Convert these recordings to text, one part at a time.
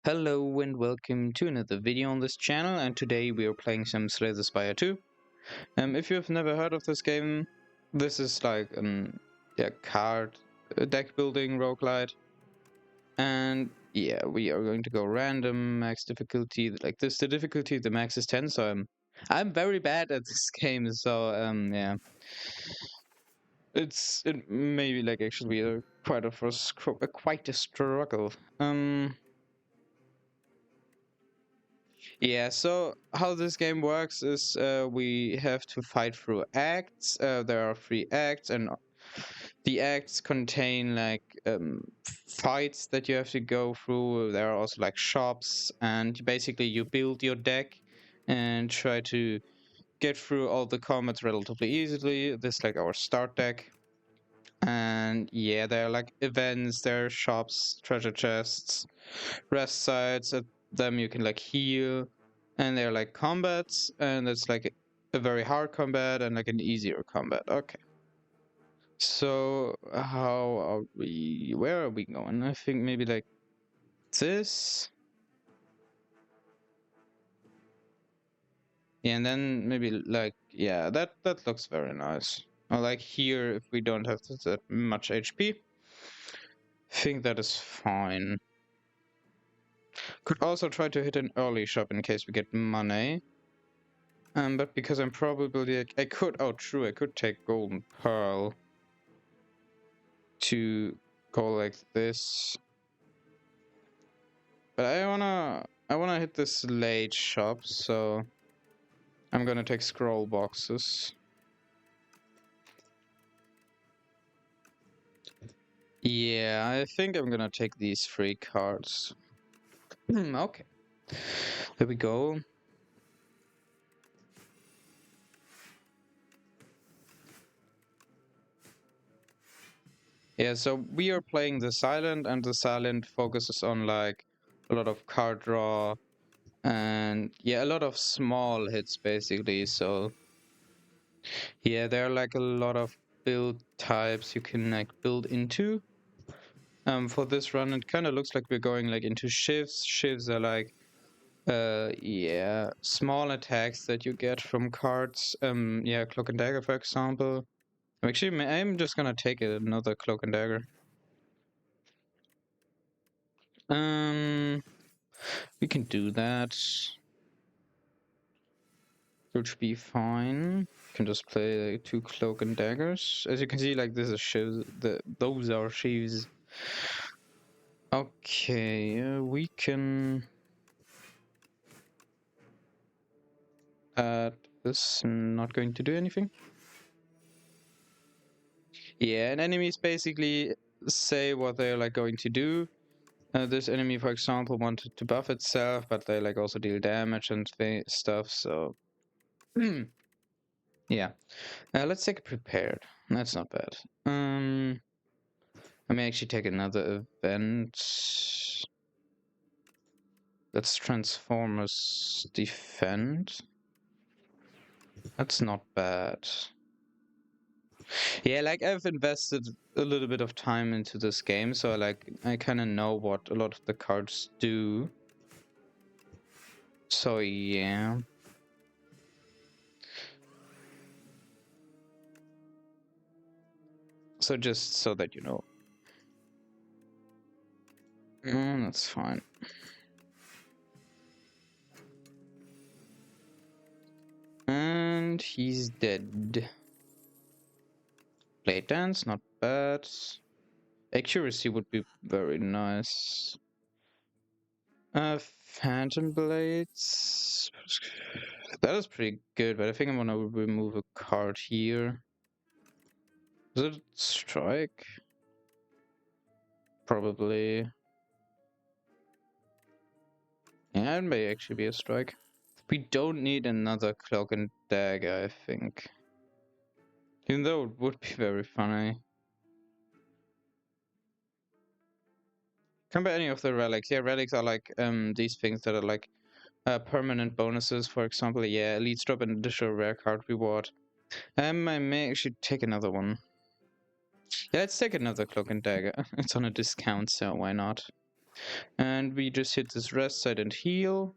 Hello and welcome to another video on this channel, and today we are playing some Slay the Spire 2. If you've never heard of this game, this is like card deck building roguelite. And yeah, we are going to go random, max difficulty like this. The difficulty, the max is 10, so I'm very bad at this game, so yeah. It maybe like actually quite a struggle. Yeah, so how this game works is we have to fight through acts. There are 3 acts, and the acts contain like fights that you have to go through. There are also like shops, and basically you build your deck and try to get through all the combats relatively easily. This is like our start deck. And yeah, there are like events, there are shops, treasure chests, rest sites. At them you can like heal, and they're like combats, and it's like a very hard combat and like an easier combat. Okay. So how are we? Where are we going? I think maybe like this. Yeah, and then maybe like yeah, that looks very nice. Or like here, if we don't have that much HP, I think that is fine. Could also try to hit an early shop in case we get money. But because I'm probably I could true, I could take golden pearl to go like this. But I wanna hit this late shop, so I'm gonna take scroll boxes. Yeah, I think I'm gonna take these 3 cards. Okay. There we go. Yeah, so we are playing the silent, and the silent focuses on like a lot of card draw and yeah, a lot of small hits basically. So yeah, there are like a lot of build types you can like build into. For this run, it kind of looks like we're going like into shivs. Shivs are like yeah, small attacks that you get from cards. Yeah, cloak and dagger, for example. Actually, I'm just gonna take another cloak and dagger. Um, we can do that. It should be fine. Can just play like 2 cloak and daggers. As you can see, like this is shivs. Those are shivs. Okay, we can add this. Not going to do anything. Yeah, and enemies basically say what they're like going to do. This enemy, for example, wanted to buff itself, but they like also deal damage and stuff. So yeah, let's take prepared. That's not bad. I may actually take another event. Let's Transformers defend. That's not bad. Yeah, like I've invested a little bit of time into this game, so I kind of know what a lot of the cards do. So yeah. So just so that you know. That's fine. And he's dead. Blade dance, not bad. Accuracy would be very nice. Phantom blades. That is pretty good, but I think I'm gonna remove a card here. Is it strike? Probably. Yeah, it may actually be a strike. We don't need another cloak and dagger, I think. Even though it would be very funny. Can buy any of the relics. Yeah, relics are like these things that are like permanent bonuses. For example, yeah, elites drop an additional rare card reward. I may actually take another one. Yeah, let's take another cloak and dagger. It's on a discount, so why not? And we just hit this rest side and heal.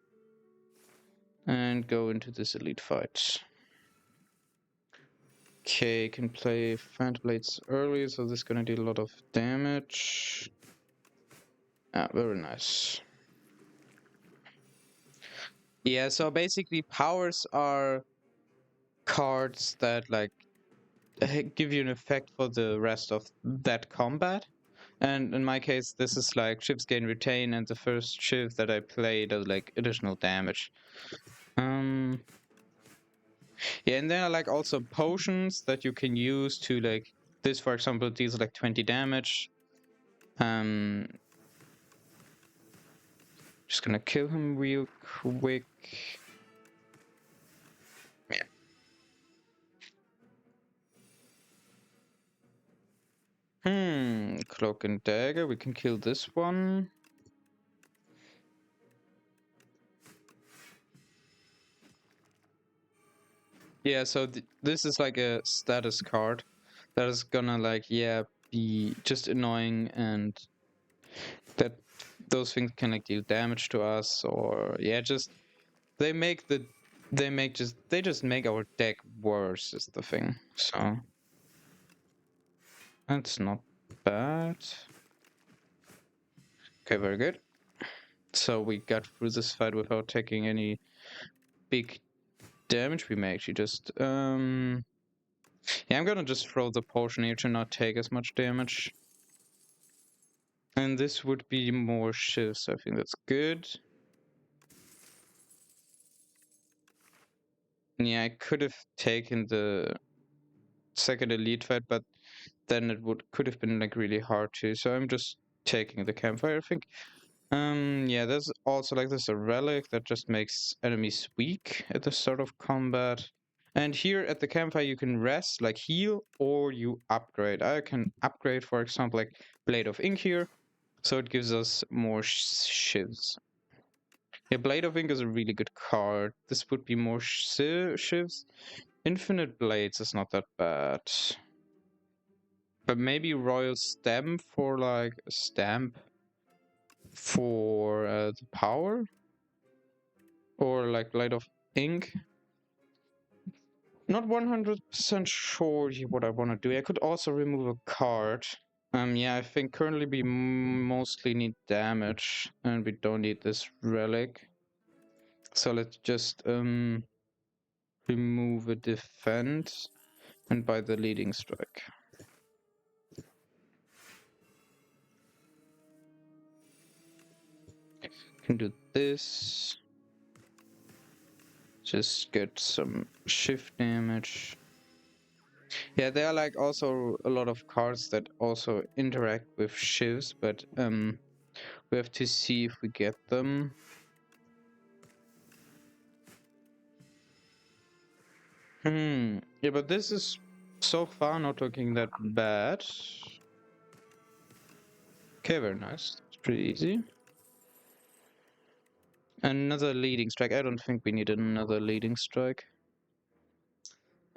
And go into this elite fight. Okay, can play Phantom Blades early, so this is gonna do a lot of damage. Ah, very nice. Yeah, so basically powers are cards that like give you an effect for the rest of that combat. And in my case, this is like Shiv's gain retain, and the first Shiv that I play does like additional damage. Yeah, and there are like also potions that you can use to like this, for example, deals like 20 damage. Just gonna kill him real quick. Yeah. Cloak and dagger. We can kill this one. Yeah, so this is like a status card that is gonna like, yeah, be just annoying, and that those things can like deal damage to us, or yeah, just they just make our deck worse is the thing. So that's not bad. Okay, very good. So we got through this fight without taking any big damage. We may actually just yeah, I'm gonna just throw the potion here to not take as much damage. And this would be more shifts. I think that's good. Yeah, I could have taken the second elite fight, but then it could have been like really hard to. So I'm just taking the campfire, I think. Yeah, there's also like this a relic that just makes enemies weak at the start of combat. And here at the campfire you can rest, like heal, or you upgrade. I can upgrade, for example, like Blade of Ink here, so it gives us more shivs. Yeah, Blade of Ink is a really good card. This would be more shivs. Infinite Blades is not that bad. But maybe Royal Stamp for like a stamp for the power? Or like Blade of Ink? Not 100% sure what I want to do. I could also remove a card. Yeah, I think currently we mostly need damage, and we don't need this relic. So let's just remove a defense and buy the leading strike. Can do this. Just get some shift damage. Yeah, there are like also a lot of cards that also interact with shivs, but we have to see if we get them. Yeah, but this is so far not looking that bad. Okay, very nice. It's pretty easy. Another leading strike. I don't think we need another leading strike.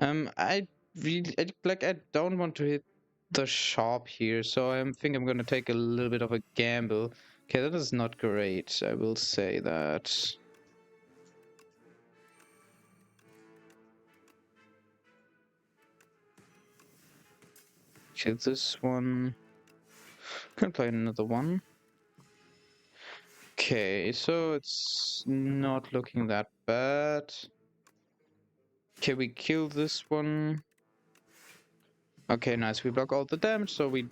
I really I don't want to hit the shop here, so I think I'm gonna take a little bit of a gamble. Okay, that is not great. I will say that. Okay, this one. Can play another one. Okay, so it's not looking that bad. Okay, we kill this one. Okay, nice. We block all the damage, so we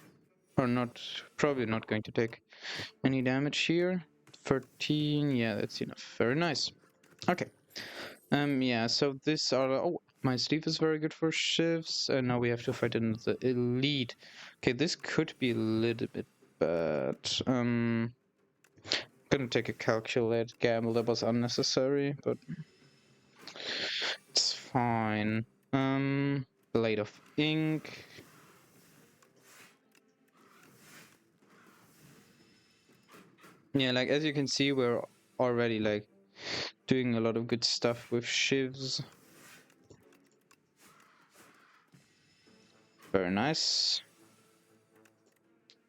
are probably not going to take any damage here. 13, yeah, that's enough. Very nice. Okay. Yeah, so this are... Oh, my sleeve is very good for shifts, and now we have to fight another elite. Okay, this could be a little bit bad. Gonna take a calculated gamble that was unnecessary, but it's fine. Blade of Ink. Yeah, like as you can see, we're already like doing a lot of good stuff with shivs. Very nice.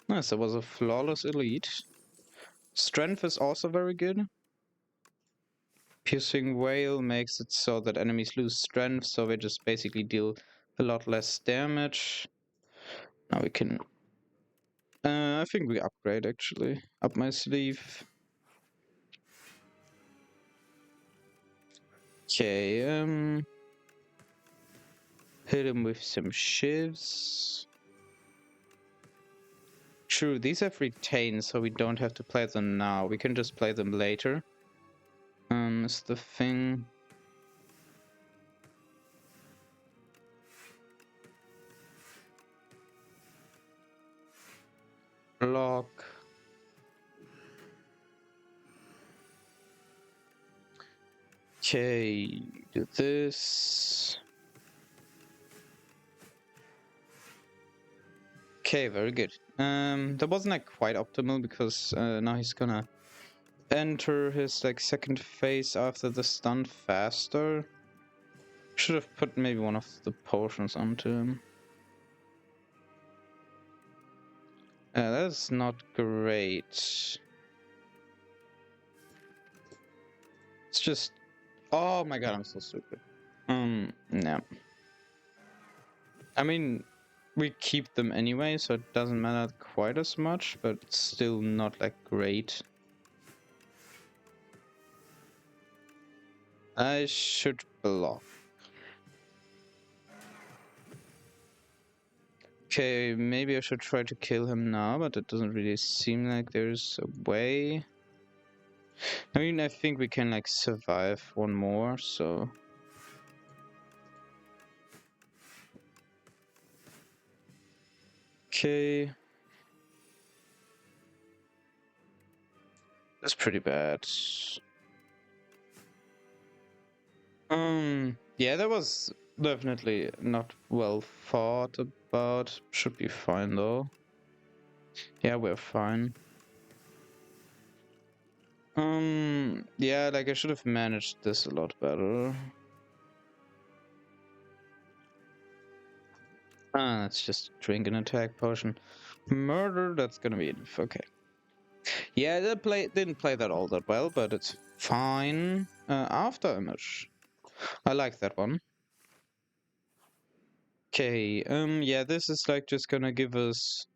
Nice, that was a flawless elite. Strength is also very good. Piercing Wail makes it so that enemies lose strength, so they just basically deal a lot less damage. Now we can... I think we upgrade, actually. Up my sleeve. Okay, hit him with some shivs. True, these have retained, so we don't have to play them now. We can just play them later. Is the thing... Block. Okay, do this. Okay, very good. That wasn't like quite optimal because now he's gonna enter his like second phase after the stun faster. Should have put maybe one of the potions onto him. That's not great. It's just... Oh my god, I'm so stupid. Yeah. I mean, we keep them anyway, so it doesn't matter quite as much, but it's still not like great. I should block. Okay, maybe I should try to kill him now, but it doesn't really seem like there's a way. I mean, I think we can like survive one more, so... Okay. That's pretty bad. Yeah, that was definitely not well thought about. Should be fine though. Yeah, we're fine. Yeah, like I should have managed this a lot better. Let's just drink an attack potion. Murder, that's gonna be enough. Okay. Yeah, didn't play that all that well, but it's fine. After image. I like that one. Okay, yeah, this is like just gonna give us...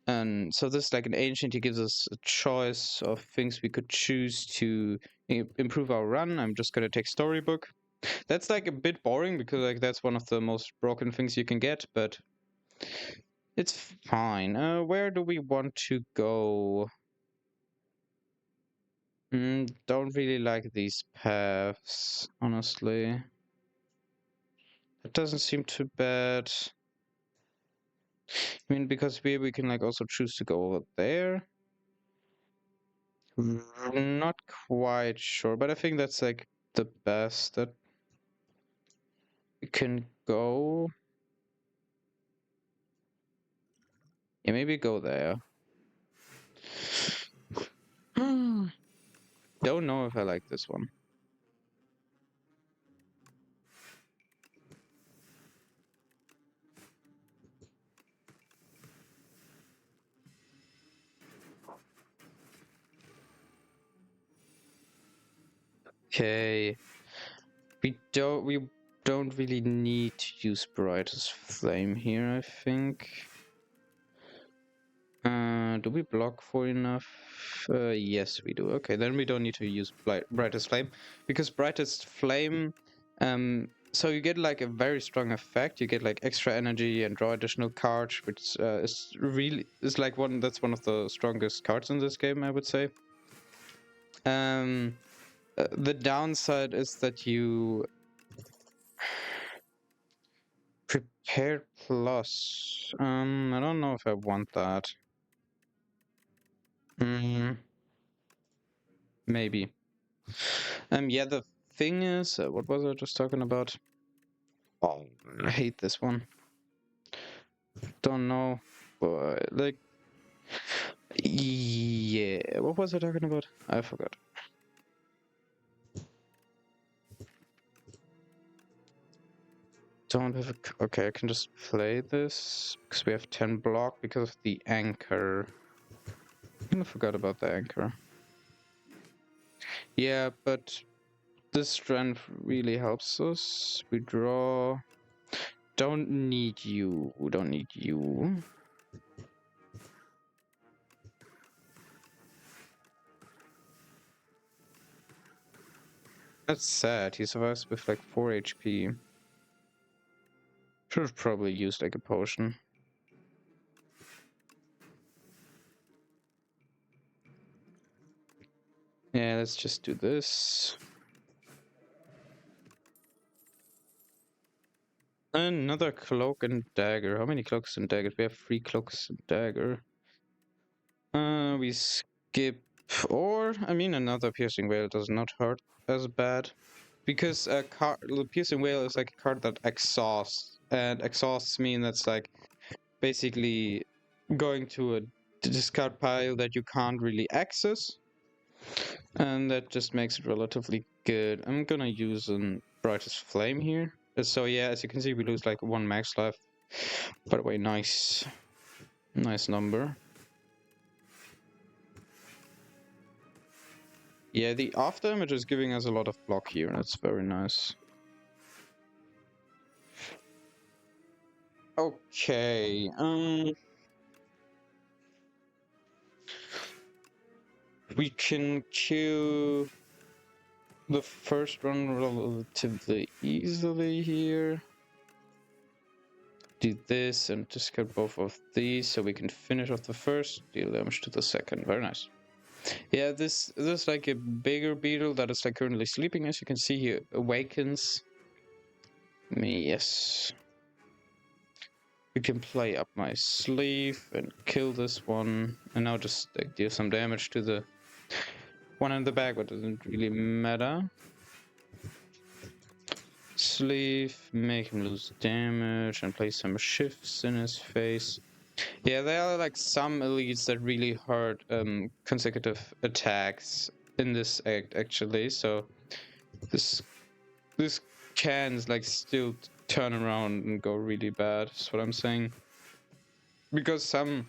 And so this is like an ancient, he gives us a choice of things we could choose to improve our run. I'm just gonna take storybook. That's like a bit boring because like that's one of the most broken things you can get, but it's fine. Where do we want to go? Don't really like these paths, honestly. It doesn't seem too bad. I mean, because we can like also choose to go over there. Not quite sure, but I think that's like the best that we can go. Yeah, maybe go there. Don't know if I like this one. Okay. We don't really need to use brightest flame here, I think. Do we block for enough? Yes, we do. Okay, then we don't need to use brightest flame, because brightest flame, so you get like a very strong effect. You get like extra energy and draw additional cards, which is like that's one of the strongest cards in this game, I would say. The downside is that you prepare plus. I don't know if I want that. Maybe. Yeah, the thing is, what was I just talking about? Oh, I hate this one. Don't know, but like, yeah, what was I talking about? I forgot. Don't have a... Okay, I can just play this because we have 10 block because of the anchor. I forgot about the anchor. Yeah, but this strength really helps us. We draw. Don't need you. Don't need you. That's sad. He survives with like 4 HP. Should have probably used like a potion. Yeah, let's just do this. Another cloak and dagger. How many cloaks and daggers? We have 3 cloaks and dagger. We skip, or I mean, another piercing whale does not hurt as bad, because the piercing whale is like a card that exhausts, and exhausts mean that's like basically going to a discard pile that you can't really access, and that just makes it relatively good. I'm gonna use an brightest flame here. So yeah, as you can see, we lose like 1 max life. By the way, nice number. Yeah, the off damage is giving us a lot of block here, and that's very nice. Okay, we can kill the first one relatively easily here. Do this and discard both of these so we can finish off the first, deal damage to the second. Very nice. Yeah, this is like a bigger beetle that is like currently sleeping. As you can see, he awakens me. Yes. We can play up my sleeve and kill this one, and now just like deal some damage to the one in the back, but doesn't really matter. Sleeve, make him lose damage, and play some shifts in his face. Yeah, there are like some elites that really hurt consecutive attacks in this act actually, so this can like still turn around and go really bad, is what I'm saying. Because some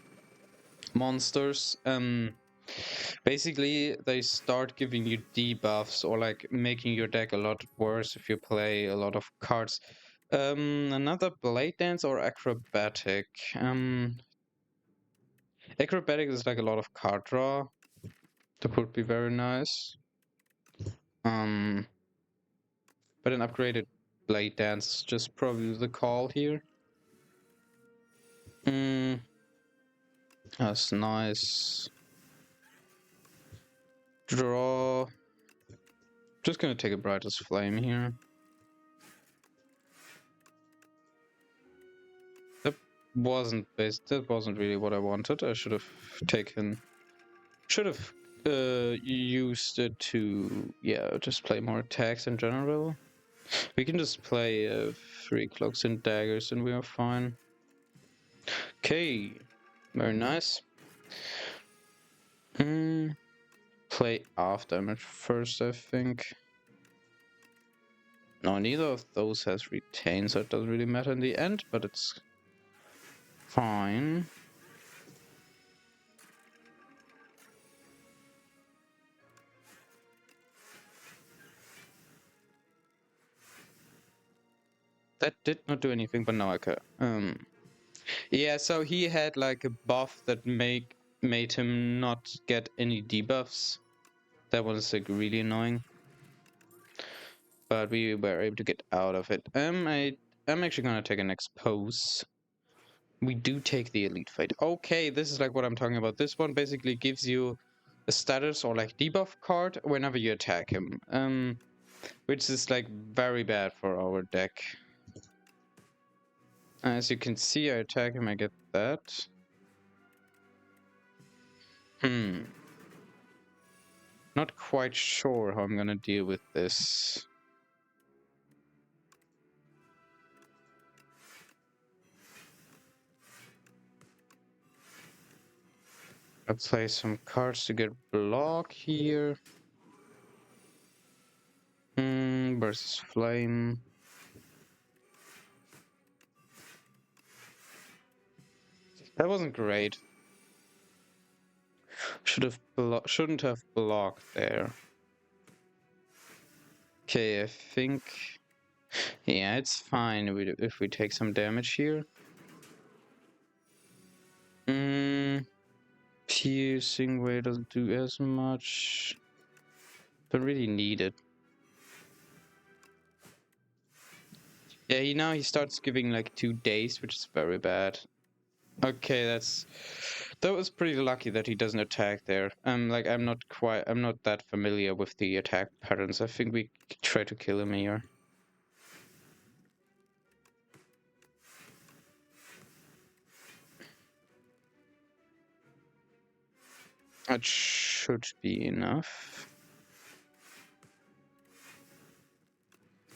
monsters basically they start giving you debuffs or like making your deck a lot worse if you play a lot of cards. Another blade dance or acrobatic. Acrobatic is like a lot of card draw. That would be very nice. But an upgraded blade dance is just probably the call here. That's nice. Draw. Just gonna take a brightest flame here. That wasn't really what I wanted. I should have used it to, yeah, just play more attacks in general. We can just play 3 cloaks and daggers and we are fine. Okay, very nice. Play off damage first, I think. No, neither of those has retain, so it doesn't really matter in the end, but it's fine. That did not do anything, but now I can. Yeah, so he had like a buff that made him not get any debuffs. That was like really annoying. But we were able to get out of it. I'm actually gonna take an expose. We do take the elite fight. Okay, this is like what I'm talking about. This one basically gives you a status or like debuff card whenever you attack him. Which is like very bad for our deck. As you can see, I attack him, I get that. Not quite sure how I'm gonna deal with this. I'll play some cards to get block here. Versus flame. That wasn't great. Shouldn't have blocked there. Okay, I think... Yeah, it's fine if we take some damage here. Piercing way doesn't do as much. Don't really need it. Yeah, now he starts giving like 2 days, which is very bad. Okay, that was pretty lucky that he doesn't attack there. Like I'm not that familiar with the attack patterns. I think we try to kill him here. That should be enough.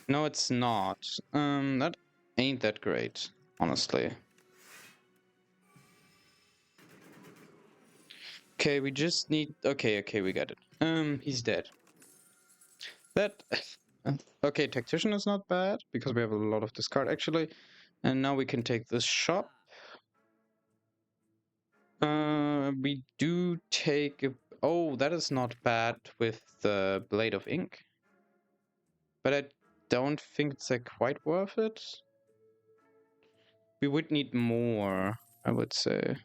No, it's not. That ain't that great, honestly. Okay, we just need... Okay, we got it. He's dead. That... Okay, Tactician is not bad, because we have a lot of discard, actually. And now we can take this shop. We do take... Oh, that is not bad with the Blade of Ink. But I don't think it's quite worth it. We would need more, I would say.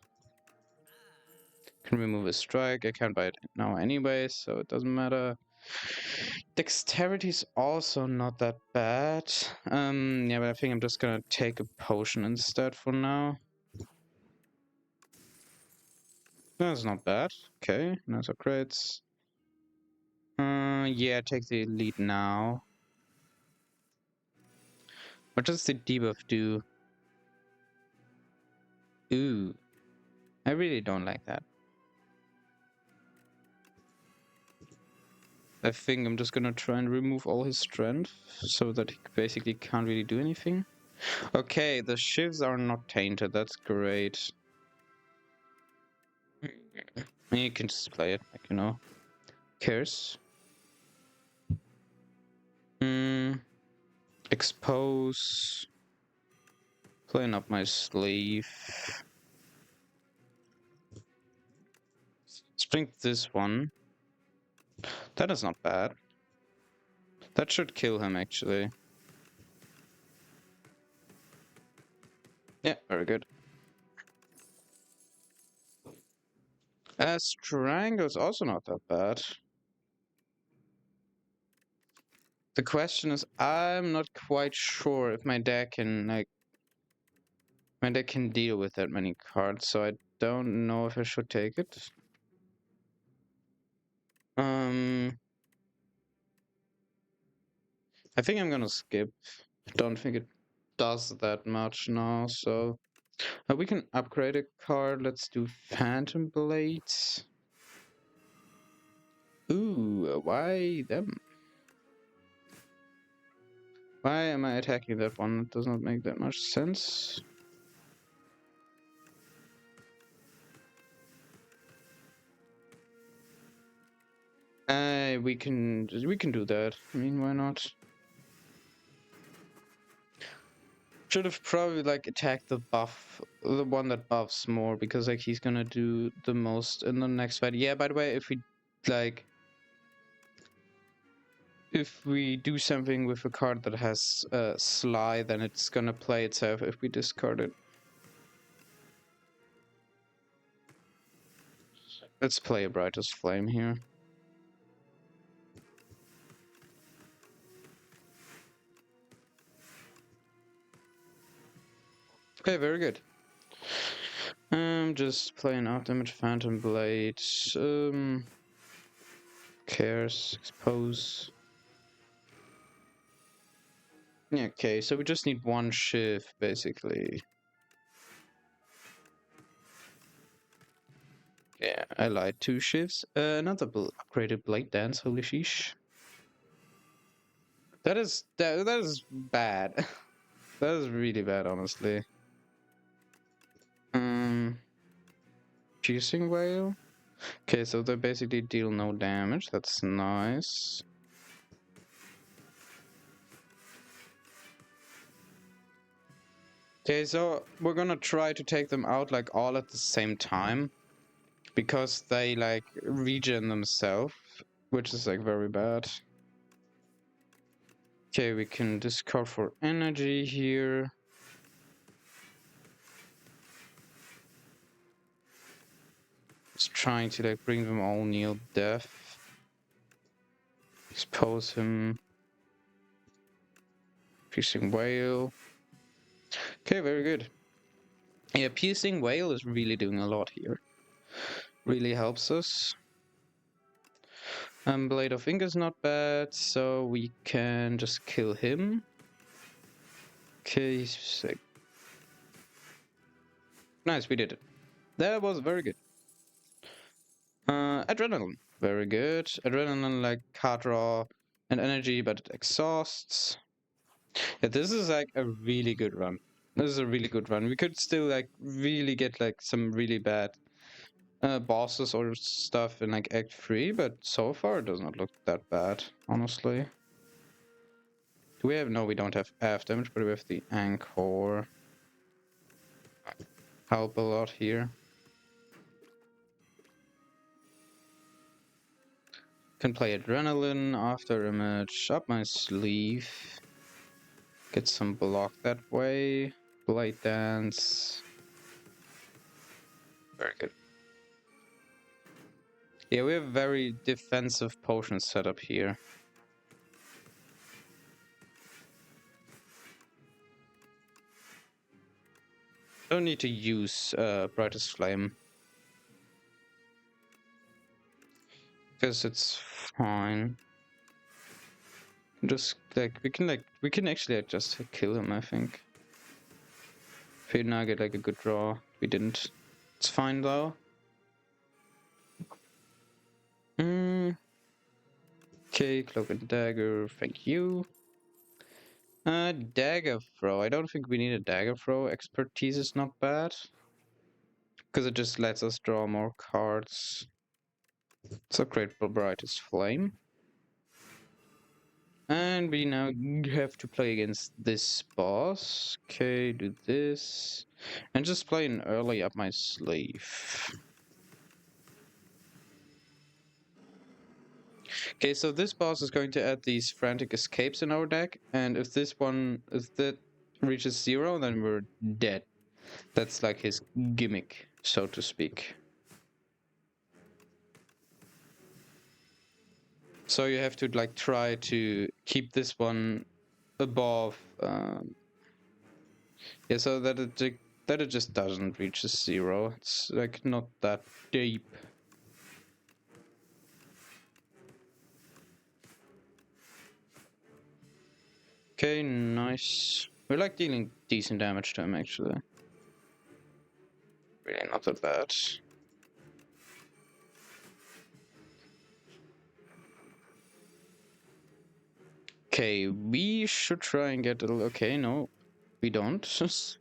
Can remove a strike. I can't buy it now anyway, so it doesn't matter. Dexterity is also not that bad. Yeah, but I think I'm just gonna take a potion instead for now. That's not bad. Okay, nice upgrades. Yeah, take the elite now. What does the debuff do? Ooh, I really don't like that. I think I'm just gonna try and remove all his strength so that he basically can't really do anything. Okay, the shivs are not tainted. That's great. You can just play it, like, you know. Cares. Expose. Clean up my sleeve. Strength this one. That is not bad. That should kill him, actually. Yeah, very good. Strangle is also not that bad. The question is, I'm not quite sure if my deck can, like... My deck can deal with that many cards, so I don't know if I should take it. I think I'm gonna skip. I don't think it does that much now, so... we can upgrade a card. Let's do Phantom Blades. Ooh, why them? Why am I attacking that one? It does not make that much sense. We can do that. I mean, why not? Should have probably like attacked the one that buffs more, because like he's gonna do the most in the next fight. Yeah, by the way, if we do something with a card that has Sly, then it's gonna play itself if we discard it. Let's play a Brightest Flame here. Okay, very good. Just playing out damage Phantom Blade. Cares, expose. Yeah, okay, so we just need one Shiv, basically. Yeah, I lied. 2 Shivs. Another upgraded Blade Dance, holy sheesh. That is bad. That is really bad, honestly. Piercing Whale. Okay, so they basically deal no damage. That's nice. Okay, so we're gonna try to take them out like all at the same time. because they like regen themselves, which is like very bad. Okay, we can discard for energy here. Just trying to like bring them all near death. Expose him. Piercing Whale. Okay, very good. Yeah, Piercing Whale is really doing a lot here. Really helps us. Blade of Ink is not bad, so we can just kill him. Okay, sick. Nice, we did it. That was very good. Adrenaline. Very good. Adrenaline like card draw and energy, but it exhausts. Yeah, this is like a really good run. This is a really good run. We could still like really get like some really bad bosses or stuff in like Act 3, but so far it does not look that bad, honestly. Do we have... No, we don't have half damage, but we have the Anchor. Help a lot here. Can play Adrenaline, After Image, up my sleeve. Get some block that way. Blade Dance. Very good. Yeah, we have very defensive potion setup here. Don't need to use Brightest Flame. Because it's fine. Just like we can actually just kill him, I think. If we now get like a good draw. We didn't. It's fine though. Okay, Cloak and Dagger, thank you. Dagger Throw. I don't think we need a Dagger Throw. Expertise is not bad. Because it just lets us draw more cards. So great for Brightest Flame. And we now have to play against this boss. Okay, do this. And just play an early up my sleeve. Okay, so this boss is going to add these frantic escapes in our deck, and if that reaches 0, then we're dead. That's like his gimmick, so to speak. So you have to like try to keep this one above, yeah, so that it just doesn't reach 0. It's like not that deep. Okay, nice. We're like dealing decent damage to him actually. Really not that bad. Okay, we should try and get a little... Okay, no, we don't. He's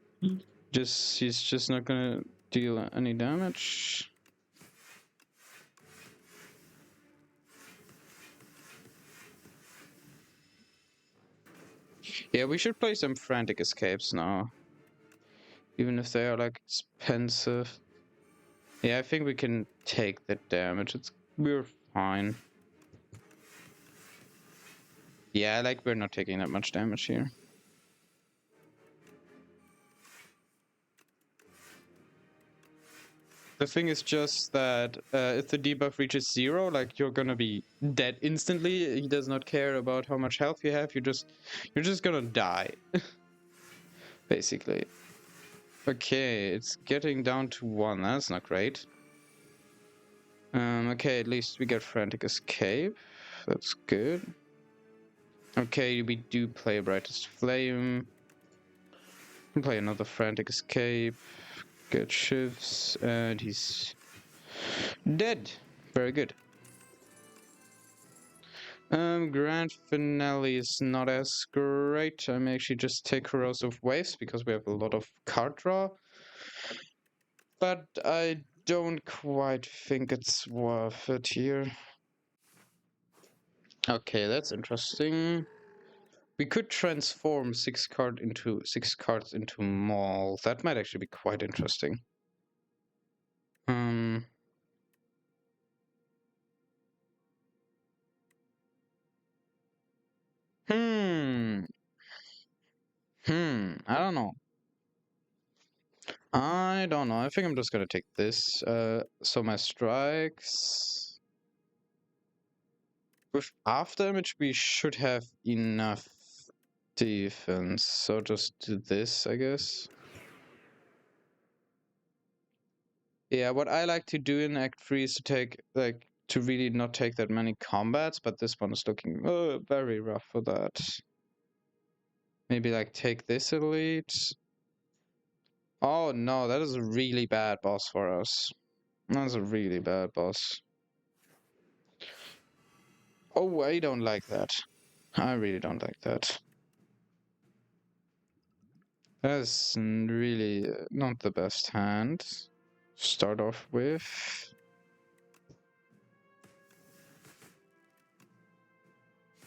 just not gonna deal any damage. Yeah, we should play some frantic escapes now. Even if they are like expensive. Yeah, I think we can take the damage. We're fine. Yeah, like we're not taking that much damage here. The thing is just that if the debuff reaches 0, like you're gonna be dead instantly. He does not care about how much health you have. You're just gonna die, basically. Okay, it's getting down to 1. That's not great. Okay, at least we get frantic escape. That's good. Okay, we do play Brightest Flame. We play another frantic escape. Get Shivs, and he's dead. Very good. Grand Finale is not as great. I may actually just take Corrosive Waves because we have a lot of card draw. But I don't quite think it's worth it here. Okay, that's interesting. We could transform 6 cards into Maul. That might actually be quite interesting. don't know. I don't know. I think I'm just gonna take this. So my strikes. With after image, we should have enough defense. So just do this, I guess. Yeah, what I like to do in Act 3 is to take, like, to really not take that many combats, but this one is looking very rough for that. Maybe, like, take this elite. Oh no, that is a really bad boss for us. That's a really bad boss. Oh, I don't like that. I really don't like that. That's really not the best hand. Start off with.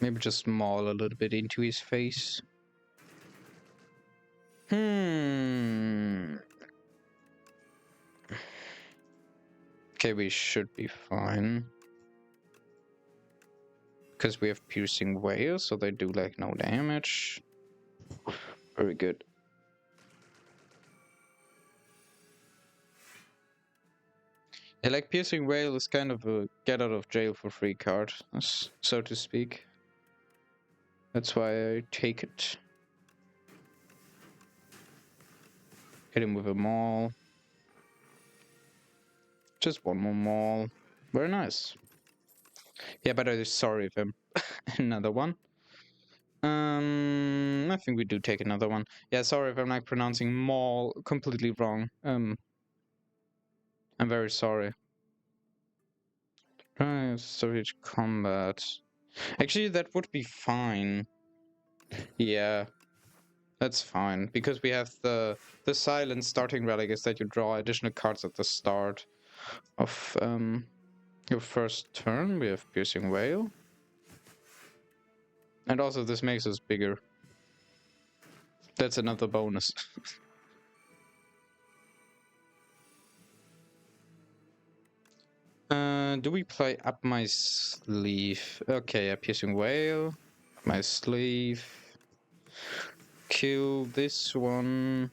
Maybe just maul a little bit into his face. Okay, we should be fine. Because we have piercing wail, so they do like no damage. Very good. Yeah, like piercing wail is kind of a get out of jail for free card, so to speak. That's why I take it. Hit him with a maul. Just one more maul. Very nice. Yeah, but I'm sorry if I'm another one. I think we do take another one. Yeah, sorry if I'm like pronouncing maul completely wrong. I'm very sorry. Savage combat. Actually, that would be fine. Yeah, that's fine because we have the silent starting relic is that you draw additional cards at the start of your first turn. We have piercing wail, and also this makes us bigger. That's another bonus. Do we play up my sleeve? Okay, a piercing wail, my sleeve. Kill this one.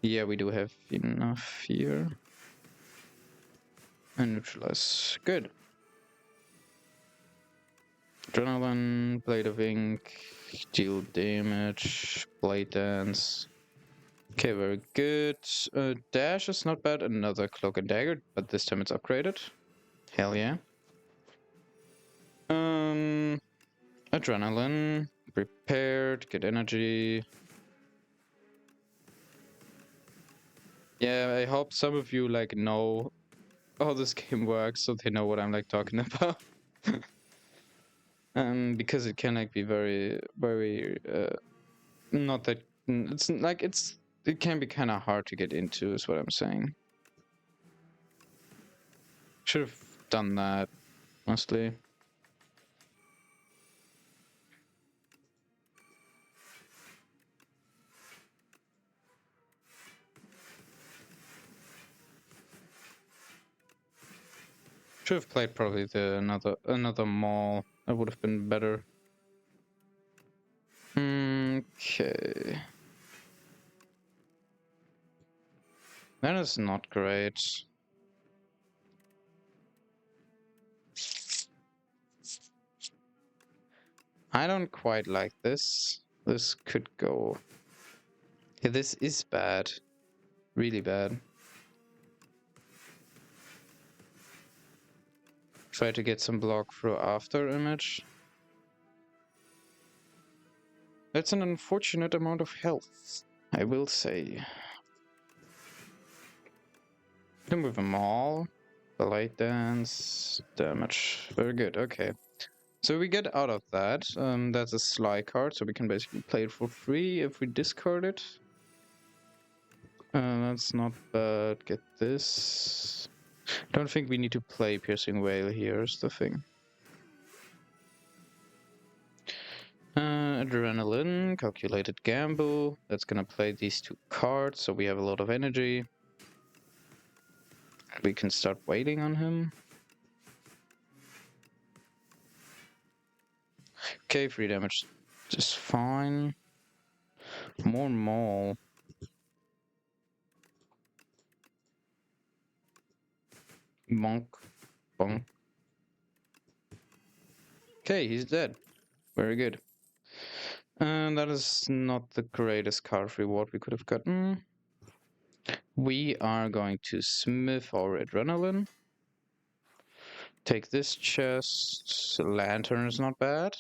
Yeah, we do have enough here. And neutralize. Good. Adrenaline, Blade of Ink, deal damage, Blade Dance. Okay, very good. Dash is not bad. Another Cloak and Dagger, but this time it's upgraded. Hell yeah. Adrenaline, prepared, get energy. Yeah, I hope some of you like know how this game works, so they know what I'm like talking about. Because it can like be very, very not that it's like it can be kind of hard to get into, is what I'm saying. Should have done that mostly. Should have played probably the another maul. That would have been better. Okay. That is not great. I don't quite like this. This could go. Yeah, this is bad. Really bad. Try to get some block through after image. That's an unfortunate amount of health, I will say. Then with a maul, the light dance, damage. Very good, okay. So we get out of that. That's a Sly card, so we can basically play it for free if we discard it. That's not bad. Get this. Don't think we need to play Piercing Wail here is the thing. Adrenaline, Calculated Gamble. That's gonna play these two cards, so we have a lot of energy. We can start waiting on him. Okay, 3 damage is fine. More mall. Bonk. Bonk. Okay, he's dead. Very good. And that is not the greatest card reward we could have gotten. We are going to smith our adrenaline. Take this chest. Lantern is not bad.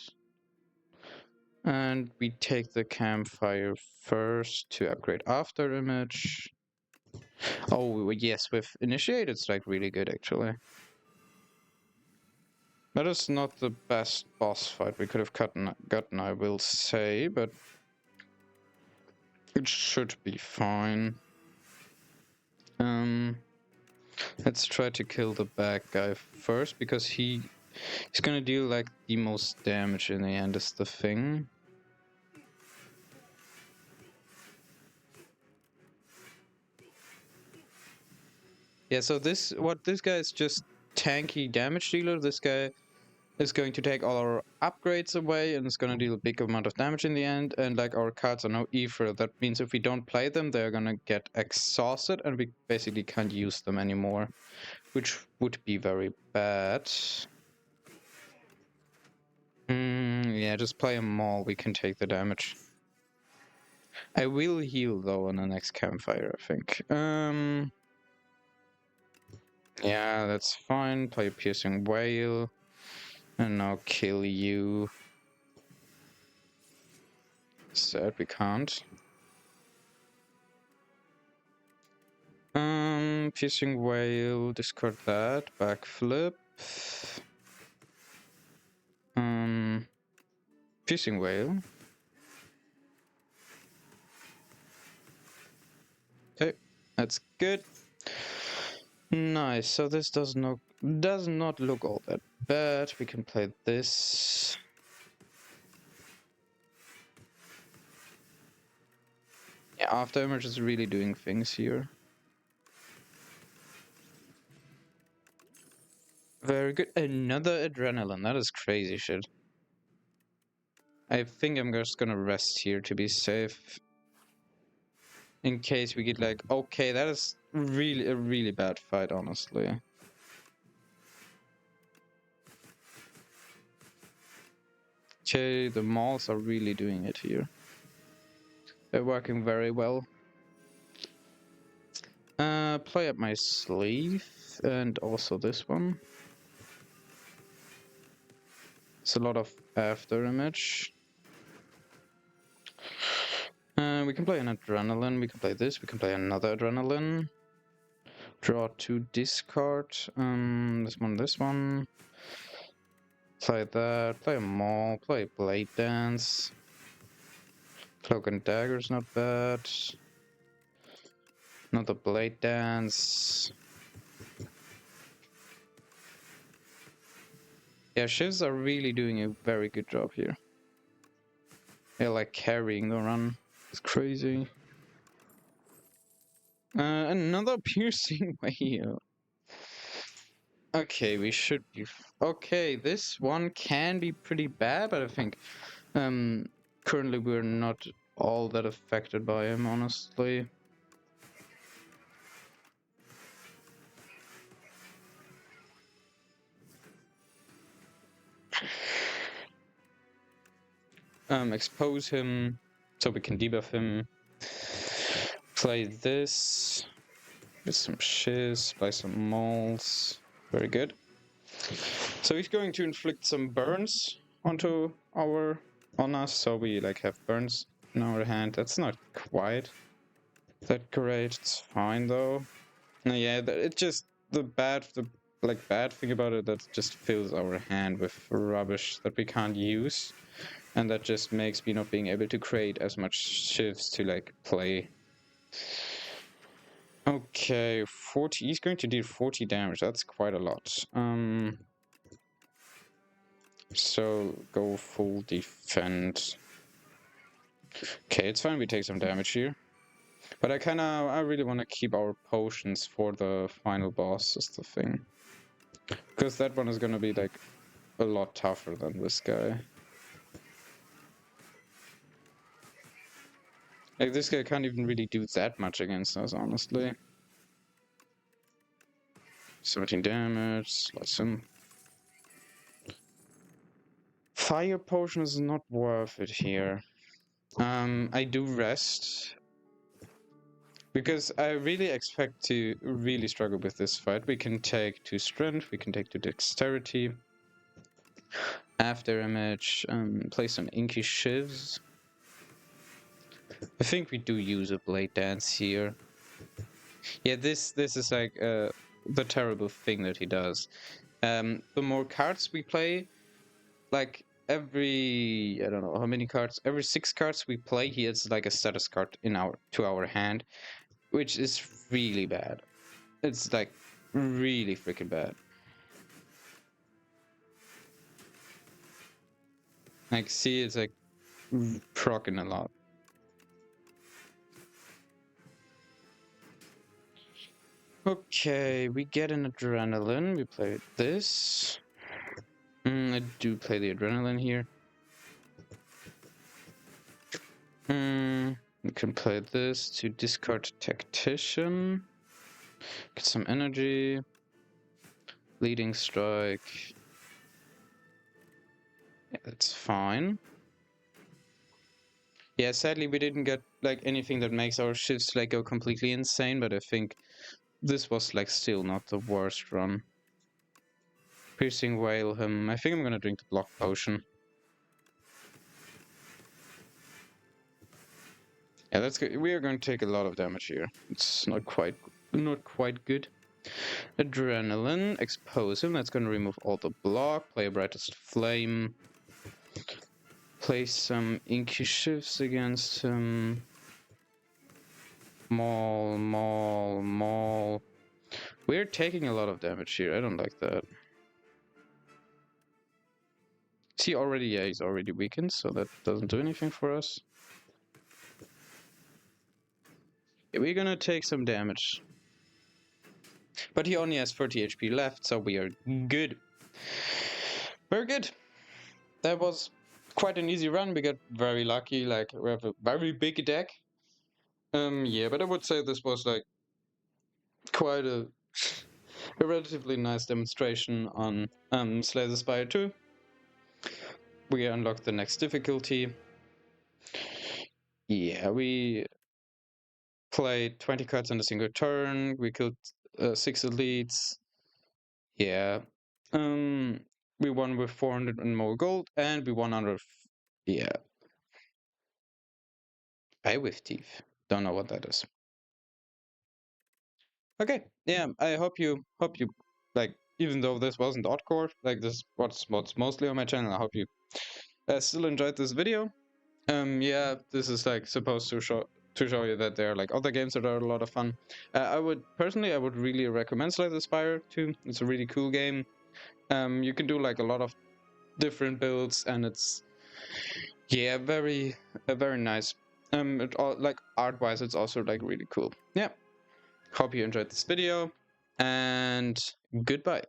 And we take the campfire first to upgrade after image. Oh, yes, with initiate, it's like really good actually. That is not the best boss fight we could have gotten, I will say, but it should be fine. Let's try to kill the bad guy first, because he's gonna deal like the most damage in the end is the thing. Yeah, so this guy is just tanky damage dealer. This guy is going to take all our upgrades away and it's going to deal a big amount of damage in the end. And like our cards are no ether, that means if we don't play them, they're going to get exhausted and we basically can't use them anymore, which would be very bad. Yeah, just play them all, we can take the damage. I will heal though on the next campfire, I think. Yeah, that's fine. Play a piercing whale. And now kill you. Sad we can't. Piercing whale, discard that. Backflip. Piercing whale. Okay, that's good. Nice. So this does not look all that bad. We can play this. Yeah, after image is really doing things here. Very good. Another adrenaline. That is crazy shit. I think I'm just gonna rest here to be safe. In case we get like, okay, that is really a really bad fight, honestly. Okay, the malls are really doing it here. They're working very well. Play up my sleeve and also this one. It's a lot of after image. We can play an adrenaline, we can play this, we can play another adrenaline. Draw 2 discard. This one. Play that, play a maul, play blade dance. Cloak and dagger's not bad. Another blade dance. Yeah, Shivs are really doing a very good job here. They're like carrying the run. It's crazy. Another piercing whale. Okay, we should be... Okay, this one can be pretty bad, but I think currently we're not all that affected by him, honestly. Expose him so we can debuff him. Play this. Get some shiz, play some moles. Very good. So he's going to inflict some burns on us, so we like have burns in our hand. That's not quite that great. It's fine though. Yeah, it just the bad thing about it, that just fills our hand with rubbish that we can't use, and that just makes me not being able to create as much shifts to like play. Okay, 40. He's going to deal 40 damage. That's quite a lot. So go full defend. Okay, it's fine. We take some damage here, but I really want to keep our potions for the final boss. Is the thing, because that one is gonna be like a lot tougher than this guy. Like, this guy can't even really do that much against us, honestly. 17 damage, slice him. Fire potion is not worth it here. I do rest. Because I really expect to really struggle with this fight. We can take 2 strength, we can take 2 dexterity. After image, play some inky shivs. I think we do use a blade dance here. Yeah, this is like the terrible thing that he does. The more cards we play, like every, I don't know how many cards, every 6 cards we play, he has like a status card in our hand, which is really bad. It's like really freaking bad. Like, see, it's like proccing a lot. Okay, we get an adrenaline. We play this. I do play the adrenaline here. We can play this to discard tactician. Get some energy. Leading strike. Yeah, that's fine. Yeah, sadly we didn't get like anything that makes our shifts like go completely insane, but I think this was like still not the worst run. Piercing Whale him. I think I'm gonna drink the block potion. Yeah, that's good. We are going to take a lot of damage here. It's not quite good. Adrenaline, expose him. That's gonna remove all the block. Play a brightest flame. Play some inky shifts against him. Maul. We're taking a lot of damage here. I don't like that. Is he already? Yeah, he's already weakened, so that doesn't do anything for us. Yeah, we're gonna take some damage. But he only has 30 HP left, so we are good. Very good. That was quite an easy run. We got very lucky. Like, we have a very big deck. Yeah, but I would say this was like quite a relatively nice demonstration on Slay the Spire 2. We unlocked the next difficulty. Yeah, we played 20 cards in a single turn. We killed 6 elites. Yeah. We won with 400 and more gold, and we won under. Yeah. I with teeth. Don't know what that is. Okay. Yeah. I hope you like. Even though this wasn't ODDCORE, like this what's mostly on my channel. I hope you still enjoyed this video. Yeah. This is like supposed to show you that there are like other games that are a lot of fun. I would really recommend Slay the Spire 2. It's a really cool game. You can do like a lot of different builds, and it's very nice. Like art wise, it's also like really cool. Yeah. Hope you enjoyed this video, and goodbye.